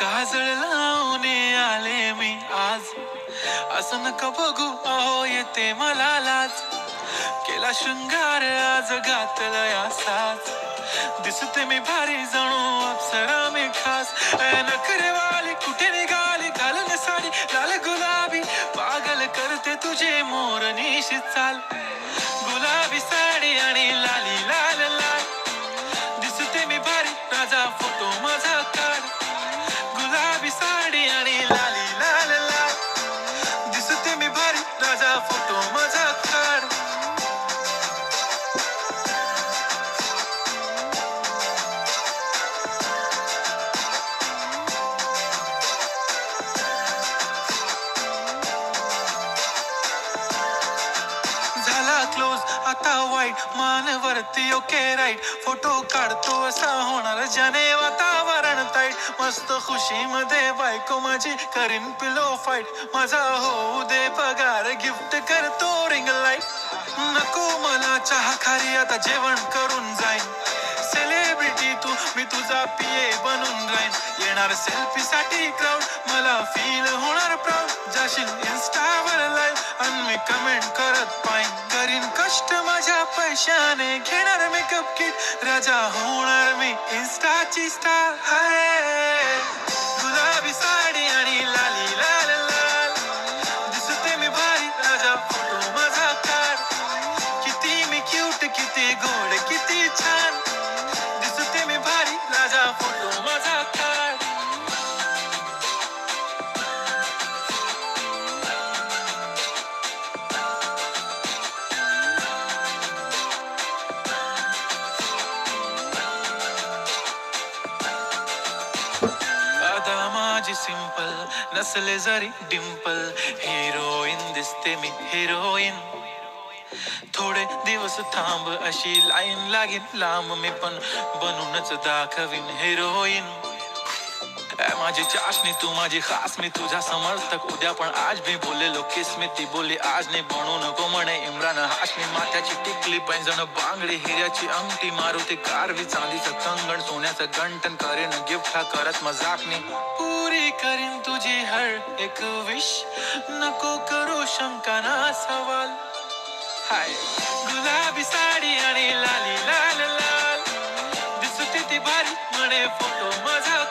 काजळ लावून आले मी आज, असं नका बघू अहो येते मला लाज. केला शृंगार आज घातलं या साज, दिसते मी भारी जणू अप्सरा मी खास. नखरेवाली कुठे निघाली घालून साडी लाल गुलाबी, पागल करते तुझे मोरनीशी चाल. गुलाबी साडी आणि लाली लाल लाल, दिसते मी भारी राजा फोटो माझा काढ. गुलाबी साडी आणि लाली लाल लाल, दिसते मी भारी राजा फोटो माझा काढ. झाला क्लोज आता वाईट मानवरती ओके राईट, फोटो काढतो असा होणार ज्याने वातावरण ताईट. मस्त खुशी मध्ये बायको माझी करीन पिलो फाईट, माझा होऊ दे पगार गिफ्ट करतो रिंग लाईट. नको मला चहा खारी आता जेवण करून जाईन, सेलिब्रिटी तू मी तुझा पिये बनून राहीन. येणार सेल्फी साठी क्राऊड मला फील होणार प्राऊड, जाशील इन्स्टावर लाईव्ह आणि मी कमेंट करत पाईन. करीन कष्ट माझ्या पैशाने घेणार मेकअप किट, राजा होणार मी इन्स्टाची स्टार. हाय गुलाबी साडी आणि लाली लाल लाल, दिसते मी भारी राजा फोटो माझा काढ. किती मी क्यूट किती गोड किती छान, दिसते मी भारी राजा फोटो माझा काढ. आता माझी सिंपल नसले जरी डिंपल, हिरोईन दिसते मी हिरोईन. थोडे दिवस थांब अशी लाईन लागेल लांब, मी पण बनूनच दाखवीन हिरोईन. माझी चाशनी तू माझी खास, मी तुझा समर्थक उद्या पण आज मी बोललेलो किस मी ती बोलली आज नाही. बनू नको म्हणे इम्रान हाशमी, माथ्याची टिकली पैंजण बांगडी हिऱ्याची अंगठी, मारुती कारवी चांदीचं कंगण सोन्याचं गंटन, करेन गिफ्ट हा करत मजाकनी. पुरी करीन तुझी हर एक विश, नको करू शंका ना सवाल. हाय गुलाबी साडी आणि लाली लाल लाल, दिसते ती भारी म्हणे फोटो माझा